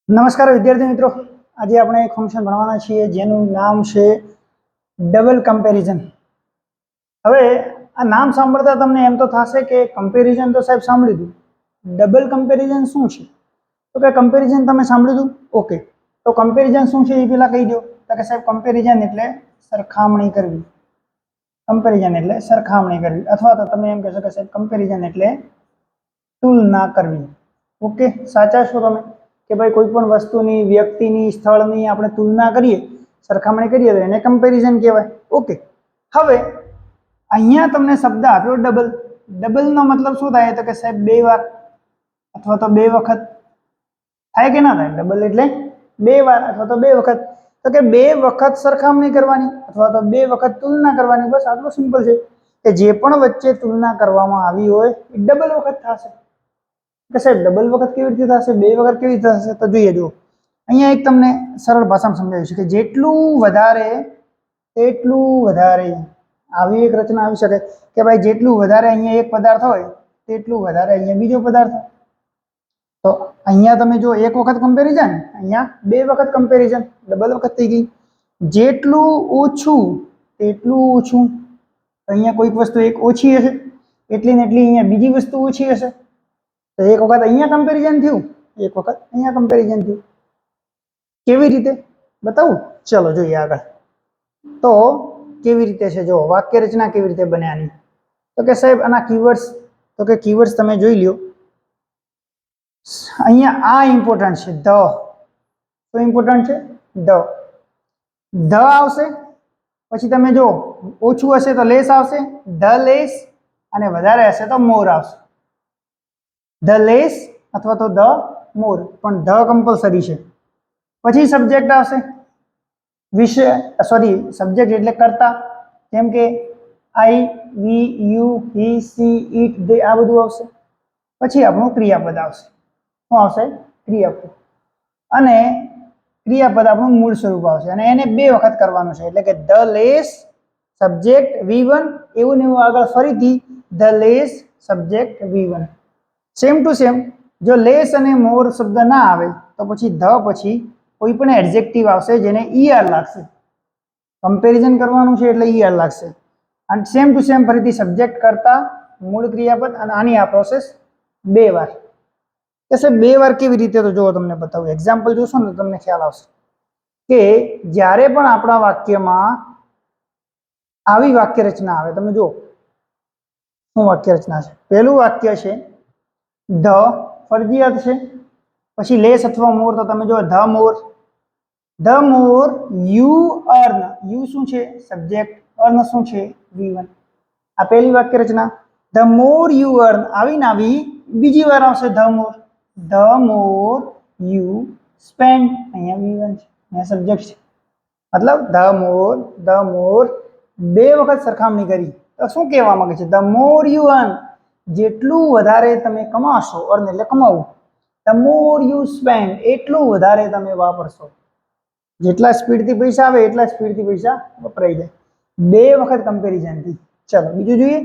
નમસ્કાર વિદ્યાર્થી મિત્રો, આજે આપણે એક ફંક્શન ભણવાના છીએ જેનું નામ છે ડબલ કમ્પેરિઝન. હવે આ નામ સાંભળતા તમને એમ તો થશે કે કમ્પેરિઝન તો સાહેબ સાંભળી લીધું, ડબલ કમ્પેરિઝન શું છે? તો કે કમ્પેરિઝન તમે સાંભળી લીધું, ઓકે. તો કમ્પેરિઝન શું છે એ પહેલા કહી દો. તો કે સાહેબ કમ્પેરિઝન એટલે સરખામણી કરવી. કમ્પેરિઝન એટલે સરખામણી કરવી, અથવા તો તમે એમ કહેશો કે સાહેબ કમ્પેરિઝન એટલે તુલના કરવી. ઓકે, સાચા છો તમે? કે ભાઈ કોઈ પણ વસ્તુની, વ્યક્તિની, સ્થળની આપણે તુલના કરીએ, સરખામણી કરીએ તો એને કમ્પેરિઝન કહેવાય. ઓકે. હવે અહીંયા તમને શબ્દ આપ્યો ડબલ. ડબલનો મતલબ શું થાય? તો કે સાહેબ બે વાર અથવા તો બે વખત. થાય કે ના થાય? ડબલ એટલે બે વાર અથવા તો બે વખત. તો કે બે વખત સરખામણી કરવાની અથવા તો બે વખત તુલના કરવાની. બસ આટલું સિમ્પલ છે કે જે પણ વચ્ચે તુલના કરવામાં આવી હોય એ ડબલ વખત થશે. કે સાહેબ ડબલ વખત કેવી રીતે થશે, બે વખત કેવી રીતે થશે? તો જોઈએ, જુઓ અહીંયા એક તમને સરળ ભાષામાં સમજાવ્યું છે કે જેટલું વધારે તેટલું વધારે. આવી એક રચના આવી શકે કે ભાઈ જેટલું વધારે અહીંયા એક પદાર્થ હોય તેટલું વધારે અહીંયા બીજો પદાર્થ. તો અહીંયા તમે જો એક વખત કમ્પેરિઝન, અહીંયા બે વખત કમ્પેરિઝન, ડબલ વખત થઈ ગઈ. જેટલું ઓછું તેટલું ઓછું. અહીંયા કોઈક વસ્તુ એક ઓછી હશે, એટલી ને એટલી અહીંયા બીજી વસ્તુ ઓછી હશે. તો એક વખત અહીંયા કમ્પેરિઝન થયું, એક વખત અહીંયા કમ્પેરિઝન થયું. કેવી રીતે બતાવું? ચલો જોઈએ આગળ. તો કેવી રીતે છે જો વાક્ય રચના કેવી રીતે બને આની? તો કે સાહેબ આના કીવર્ડ્સ, તો કે કીવર્ડ્સ તમે જોઈ લ્યો. અહીંયા આ ઇમ્પોર્ટન્ટ છે, ધ. શું ઇમ્પોર્ટન્ટ છે? ધ. ધ આવશે, પછી તમે જો ઓછું હશે તો લેસ આવશે, ધ લેસ, અને વધારે હશે તો મોર આવશે. ધ લેસ અથવા તો ધ મોર, પણ ધ કમ્પલસરી છે. પછી સબ્જેક્ટ આવશે, વિષય, સોરી સબ્જેક્ટ એટલે કર્તા, જેમ કે આઈ, વી, યુ, હી, સી, ઇટ, દે, આ બધું આવશે. પછી આપણું ક્રિયાપદ આવશે. શું આવશે? ક્રિયાપદ. અને ક્રિયાપદ આપણું મૂળ સ્વરૂપ આવશે અને એને બે વખત કરવાનું છે, એટલે કે ધ લેસ સબ્જેક્ટ V1, એવું ને એવું આગળ ફરીથી the less subject V1. Same to same. જો લેસ અને મોર શબ્દ ના આવે તો પછી ધ પછી કોઈ પણ એડજેક્ટિવ આવશે જેને ER લાગશે. કમ્પેરિઝન કરવાનું છે એટલે ER લાગશે. અને સેમ ટુ સેમ ફરીથી સબ્જેક્ટ કરતા, મૂળ ક્રિયાપદ, અને આની આ પ્રોસેસ બે વાર. કે સાહેબ બે વાર કેવી રીતે? તો જો તમને બતાવું, એક્ઝામ્પલ જોશો ને તમને ખ્યાલ આવશે કે જ્યારે પણ આપણા વાક્યમાં આવી વાક્ય રચના આવે, તમે જુઓ શું વાક્ય રચના છે. પહેલું વાક્ય છે ધ, ફરજિયાત છે. પછી લેસ અથવા મોર, તો તમે જો the more. The more you earn. You શું છે? સબ્જેક્ટ. અર્ન શું છે? V1. આ પહેલી વાક્ય રચના. ધ મોર યુ અર્ન, આવીને આવી બીજી વાર આવશે the more. The more you spend, અહીંયા V1 છે, અહીંયા સબ્જેક્ટ છે. મતલબ ધ મોર બે વખત સરખામણી કરી. તો શું કહેવા માંગે છે? ધ મોર યુ અર્ન, જેટલું વધારે તમે કમાશો, અર્ન એટલે કમાવું, ધ મોર યુ સ્પેન્ડ, એટલું વધારે તમે વાપરશો. જેટલા સ્પીડથી પૈસા આવે એટલા સ્પીડથી પૈસા વપરાઈ જાય. બે વખત કમ્પેરિઝનથી. ચલો બીજું જોઈએ.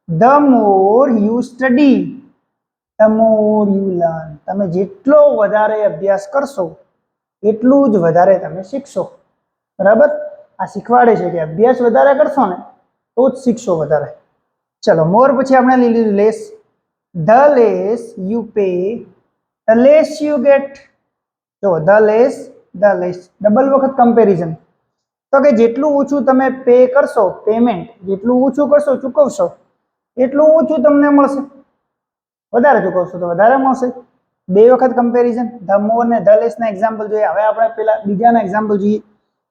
The more you study, the more you learn, તમે જેટલો વધારે અભ્યાસ કરશો એટલું જ વધારે તમે શીખશો. બરાબર? આ શીખવાડે છે કે અભ્યાસ વધારે કરશો ને તો જ શીખશો વધારે. ચલો મોર પછી આપણે લઈ લીધું less. The less you pay, the less you get. જો ધ લેસ ડબલ વખત કમ્પેરિઝન. તો કે જેટલું ઓછું તમે પે કરશો, પેમેન્ટ જેટલું ઓછું કરશો, ચૂકવશો, એટલું ઓછું તમને મળશે. વધારે ચૂકવશો તો વધારે મળશે. બે વખત કમ્પેરિઝન. ધ મોર ને ધ લેસ ના એક્ઝામ્પલ જોઈએ. હવે આપણે પેલા બીજાના એક્ઝામ્પલ જોઈએ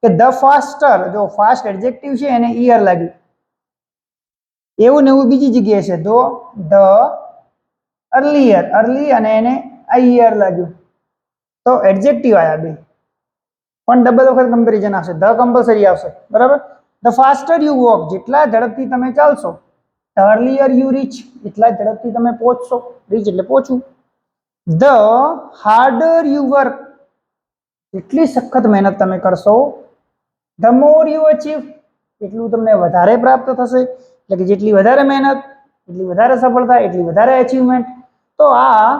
કે ધ ફાસ્ટર, જો ફાસ્ટ એડજેક્ટિવ છે એને ER લાગ્યું. એવું ને એવું બીજી જગ્યાએ છે, તો ધ અર્લિયર, અર્લી અને એને IER લાગ્યું. તો એડજેક્ટિવ આયા બે, પણ ડબલ વખત કમ્પેરિઝન આવશે. ધ કમ્પલસરી આવશે. બરાબર? ધ ફાસ્ટર યુ વોક, જેટલા ઝડપથી તમે ચાલશો, ધ અર્લિયર યુ રીચ, એટલા ઝડપથી તમે પહોંચશો. રીચ એટલે પહોંચવું. ધ હાર્ડર યુ વર્ક, જેટલી સખત મહેનત તમે કરશો, ધ મોર યુ અચીવ, એટલું તમને વધારે પ્રાપ્ત થશે. એટલે કે જેટલી વધારે મહેનત એટલી વધારે સફળતા, એટલી વધારે અચીવમેન્ટ. તો આ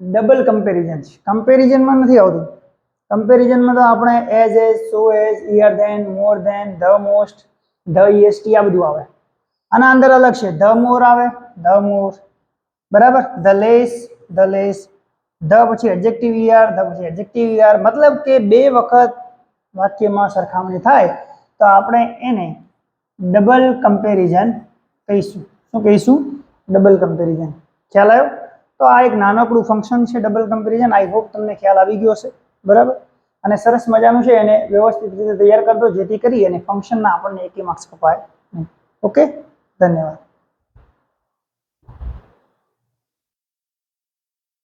ડબલ કમ્પેરિઝન છે. કમ્પેરિઝનમાં નથી આવતું. કમ્પેરિઝનમાં તો આપણે as so as, er than, more than, the most, the EST આ બધું આવે. આના અંદર અલગ છે, ધ મોર આવે, ધ મોર, બરાબર, ધ લેસ, ધ પછી એડજેક્ટિવ ER, ધ પછી એડજેક્ટિવ ER, મતલબ કે બે વખત વાક્યમાં સરખામણી થાય તો આપણે એને ડબલ કમ્પેરિઝન કહીશું. શું કહીશું? Double comparison. ખ્યાલ આવ્યો? તો આ એક નાનકડું ફંક્શન છે ડબલ કમ્પેરિઝન. આઈ હોપ તમને ખ્યાલ આવી ગયો હશે, બરાબર. અને સરસ મજાનું છે, એને વ્યવસ્થિત રીતે તૈયાર કરજો જેથી કરી અને ફંક્શનના આપણને એકે માર્ક્સ કપાય. ઓકે, ધન્યવાદ.